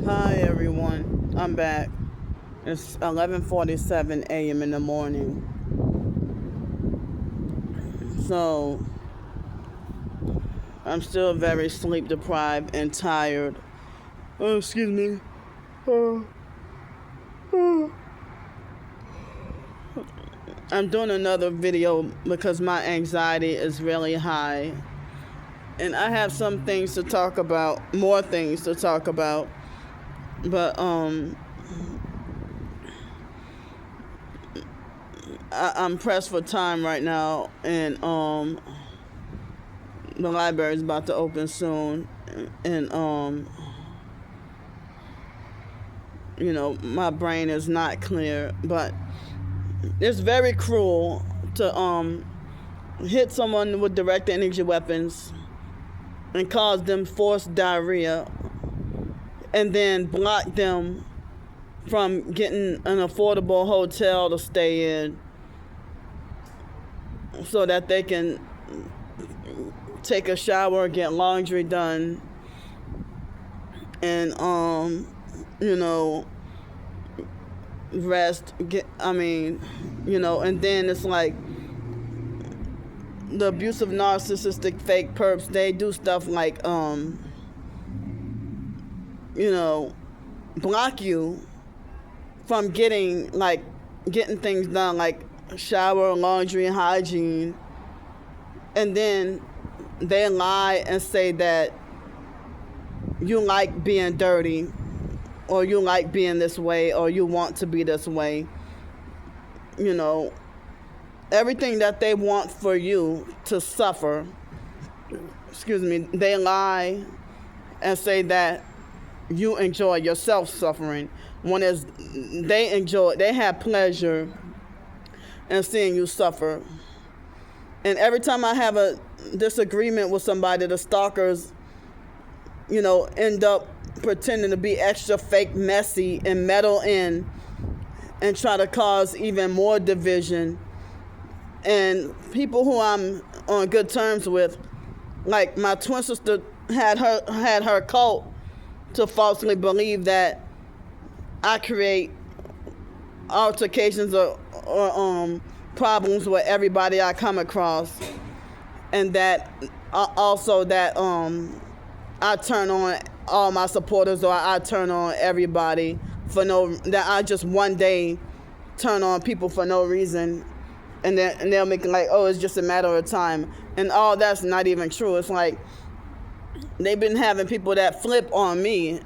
Hi everyone, I'm back. It's 11:47 a.m. in the morning. So I'm still very sleep deprived and tired. Oh, excuse me. I'm doing another video because my anxiety is really high. And I have some things to talk about, more things to talk about. But I'm pressed for time right now, and the library is about to open soon, and my brain is not clear, but it's very cruel to hit someone with direct energy weapons and cause them forced diarrhea, and then block them from getting an affordable hotel to stay in so that they can take a shower, get laundry done, and rest, and then it's like the abusive narcissistic fake perps, they do stuff like block you from getting things done, like shower, laundry, hygiene, and then they lie and say that you like being dirty, or you like being this way, or you want to be this way. Everything that they want for you to suffer, they lie and say that you enjoy yourself suffering, when they have pleasure in seeing you suffer. And every time I have a disagreement with somebody, the stalkers, end up pretending to be extra fake messy and meddle in and try to cause even more division. And people who I'm on good terms with, like my twin sister had her cult to falsely believe that I create altercations or problems with everybody I come across, and that also that I turn on all my supporters, or I turn on everybody that I just one day turn on people for no reason, and they'll make it like, oh, it's just a matter of time, and all that's not even true. It's like they've been having people that flip on me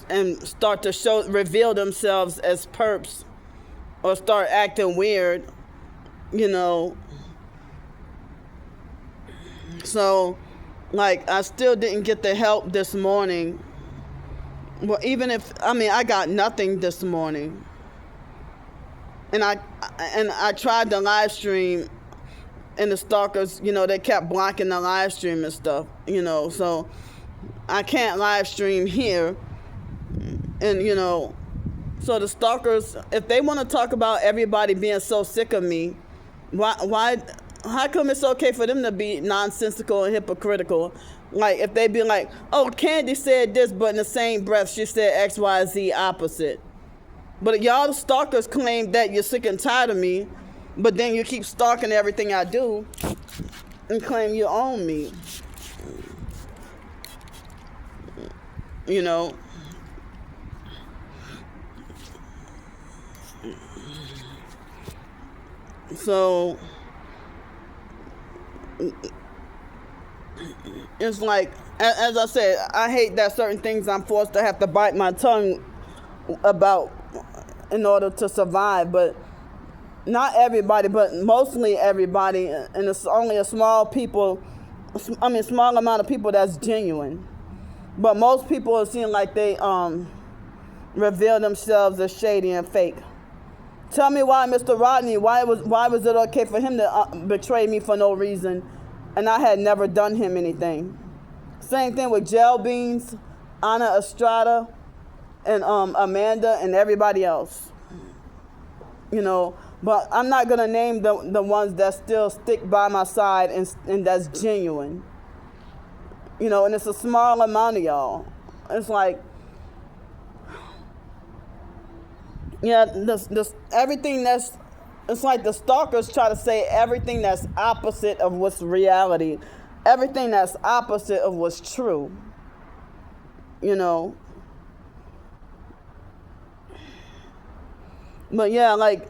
and start to reveal themselves as perps, or start acting weird, So, I still didn't get the help this morning. Well, I got nothing this morning. And I tried the live stream, and the stalkers, they kept blocking the live stream and stuff, so I can't live stream here. And, so the stalkers, if they want to talk about everybody being so sick of me, how come it's okay for them to be nonsensical and hypocritical? Like, if they be like, oh, Candy said this, but in the same breath, she said X, Y, Z opposite. But y'all the stalkers claim that you're sick and tired of me, but then you keep stalking everything I do and claim you own me. So it's like, as I said, I hate that certain things I'm forced to have to bite my tongue about in order to survive, but not everybody, but mostly everybody, and it's only a small amount of people that's genuine. But most people seem like they reveal themselves as shady and fake. Tell me why, Mr. Rodney, why was it okay for him to betray me for no reason, and I had never done him anything? Same thing with Gel Beans, Ana Estrada, and Amanda, and everybody else. But I'm not gonna name the ones that still stick by my side and that's genuine. And it's a small amount of y'all. It's like Yeah, this everything that's, it's like the stalkers try to say everything that's opposite of what's reality, everything that's opposite of what's true. You know. But yeah, like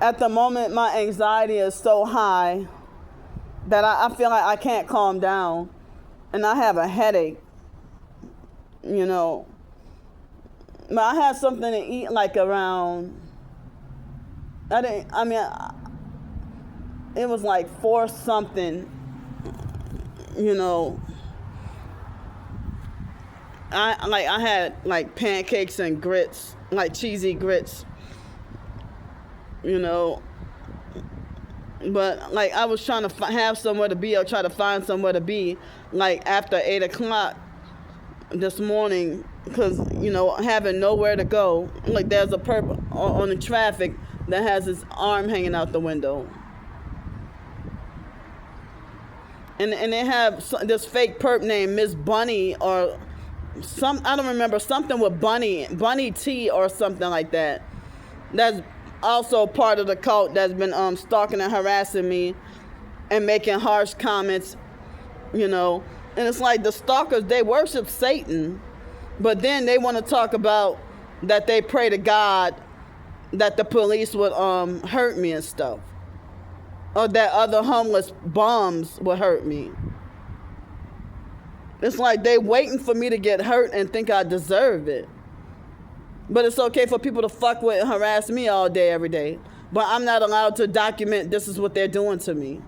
at the moment my anxiety is so high that I feel like I can't calm down, and I have a headache. You know. But I had something to eat like around, it was like 4 something, you know. I had like pancakes and grits, like cheesy grits, you know. But like I was trying to have somewhere to be, or try to find somewhere to be, like after 8 o'clock this morning, because, you know, having nowhere to go. Like there's a perp on the traffic that has his arm hanging out the window. And they have this fake perp named Miss Bunny, or I don't remember, something with Bunny T or something like that. That's also part of the cult that's been stalking and harassing me and making harsh comments, you know. And it's like the stalkers, they worship Satan, but then they want to talk about that they pray to God that the police would hurt me and stuff, or that other homeless bums would hurt me. It's like they waiting for me to get hurt and think I deserve it. But it's okay for people to fuck with and harass me all day, every day. But I'm not allowed to document this is what they're doing to me.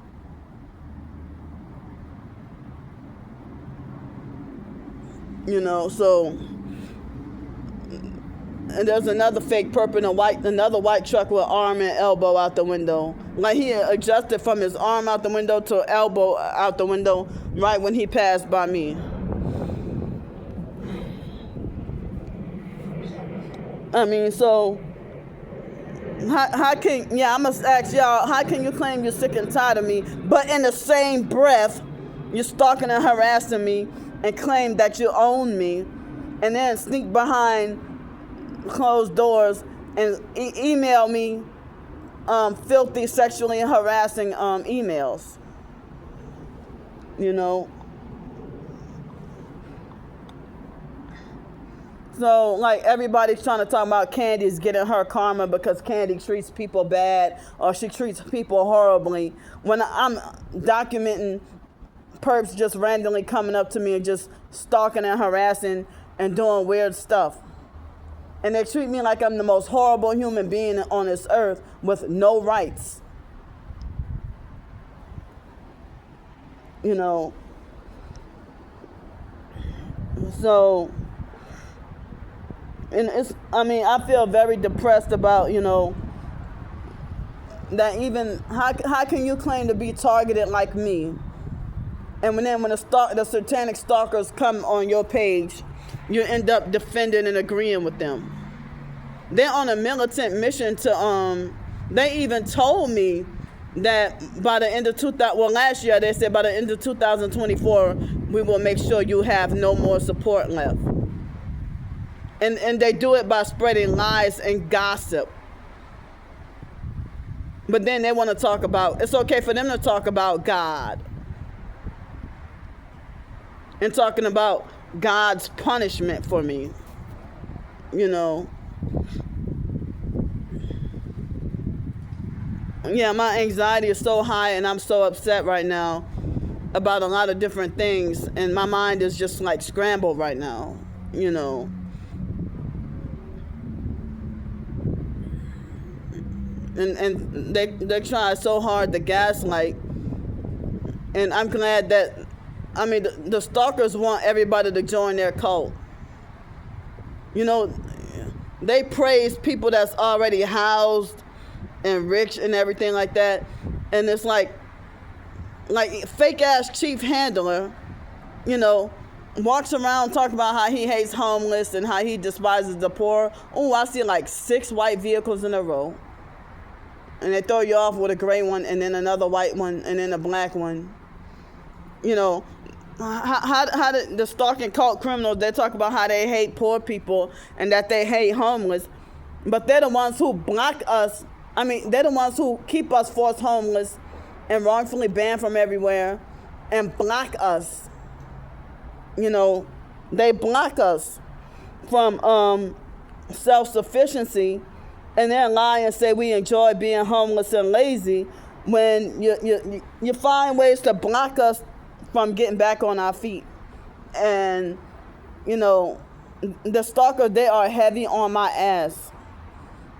You know, so, and there's another fake perp in another white truck with arm and elbow out the window. Like he adjusted from his arm out the window to elbow out the window right when he passed by me. I mean, so, how can, I must ask y'all, how can you claim you're sick and tired of me, but in the same breath, you're stalking and harassing me and claim that you own me, and then sneak behind closed doors and email me filthy, sexually harassing emails, you know? So, like, everybody's trying to talk about Candy's getting her karma because Candy treats people bad, or she treats people horribly, when I'm documenting perps just randomly coming up to me and just stalking and harassing and doing weird stuff. And they treat me like I'm the most horrible human being on this earth with no rights. You know. So, and I feel very depressed about, you know, that even, how can you claim to be targeted like me? And when the satanic stalkers come on your page, you end up defending and agreeing with them. They're on a militant mission to, they even told me that by the end of last year, they said by the end of 2024, we will make sure you have no more support left. And they do it by spreading lies and gossip. But then they want to talk about, it's okay for them to talk about God. And talking about God's punishment for me, you know. Yeah, my anxiety is so high and I'm so upset right now about a lot of different things, and my mind is just like scrambled right now, you know. And they try so hard to gaslight, and I'm glad that, the stalkers want everybody to join their cult. You know, they praise people that's already housed and rich and everything like that. And it's like fake ass chief handler, you know, walks around talking about how he hates homeless and how he despises the poor. Oh, I see like 6 white vehicles in a row. And they throw you off with a gray one and then another white one and then a black one. You know, how the stalking cult criminals, they talk about how they hate poor people and that they hate homeless. But they're the ones who block us. They're the ones who keep us forced homeless and wrongfully banned from everywhere and block us. They block us from self-sufficiency, and then lie and say we enjoy being homeless and lazy when you find ways to block us from getting back on our feet. And, the stalkers, they are heavy on my ass.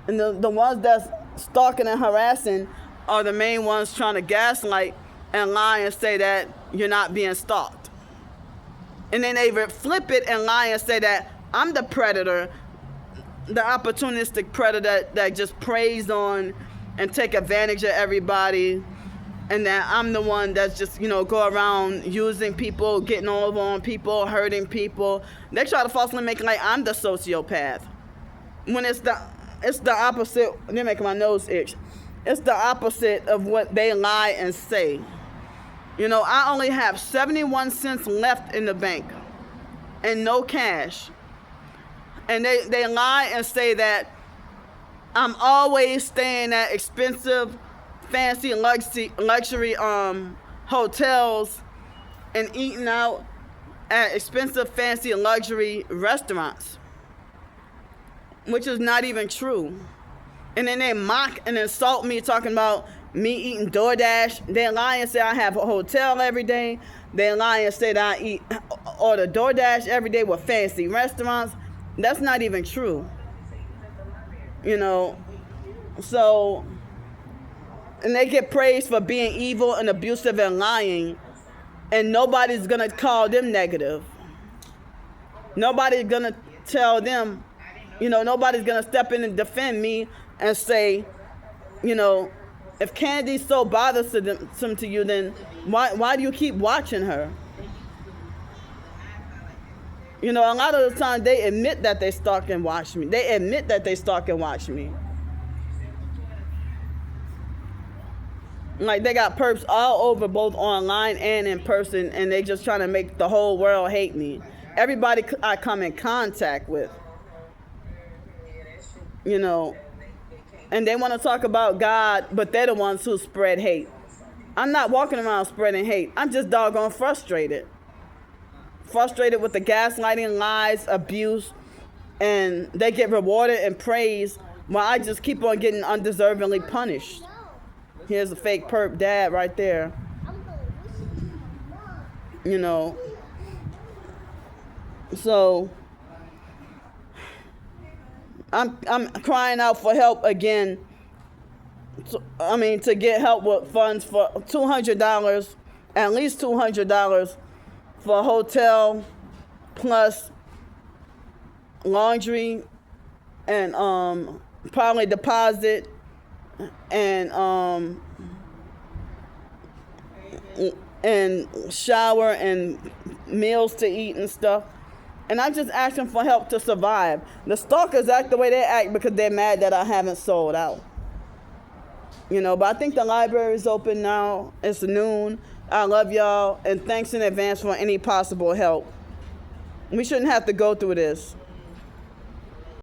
And the ones that's stalking and harassing are the main ones trying to gaslight and lie and say that you're not being stalked. And then they flip it and lie and say that I'm the predator, the opportunistic predator that just preys on and take advantage of everybody, and that I'm the one that's just, go around using people, getting over on people, hurting people. They try to falsely make it like I'm the sociopath, when it's the opposite. They're making my nose itch. It's the opposite of what they lie and say. I only have 71 cents left in the bank and no cash. And they lie and say that I'm always staying at expensive, fancy luxury hotels and eating out at expensive, fancy, luxury restaurants, which is not even true. And then they mock and insult me, talking about me eating DoorDash. They lie and say I have a hotel every day. They lie and say that I order DoorDash every day with fancy restaurants. That's not even true. So, and they get praised for being evil and abusive and lying, and nobody's gonna call them negative. Nobody's gonna tell them, nobody's gonna step in and defend me and say, if Candy's so bothersome to you, then why do you keep watching her? A lot of the time they admit that they stalk and watch me. They admit that they stalk and watch me. Like, they got perps all over, both online and in person, and they just trying to make the whole world hate me. Everybody I come in contact with, and they want to talk about God, but they're the ones who spread hate. I'm not walking around spreading hate. I'm just doggone frustrated. Frustrated with the gaslighting, lies, abuse, and they get rewarded and praised while I just keep on getting undeservingly punished. Here's a fake perp dad right there. So I'm crying out for help again. To get help with funds for $200, at least $200 for a hotel, plus laundry and probably deposit and shower and meals to eat and stuff. And I'm just asking for help to survive. The stalkers act the way they act because they're mad that I haven't sold out. But I think the library is open now. It's noon. I love y'all, and thanks in advance for any possible help. We shouldn't have to go through this.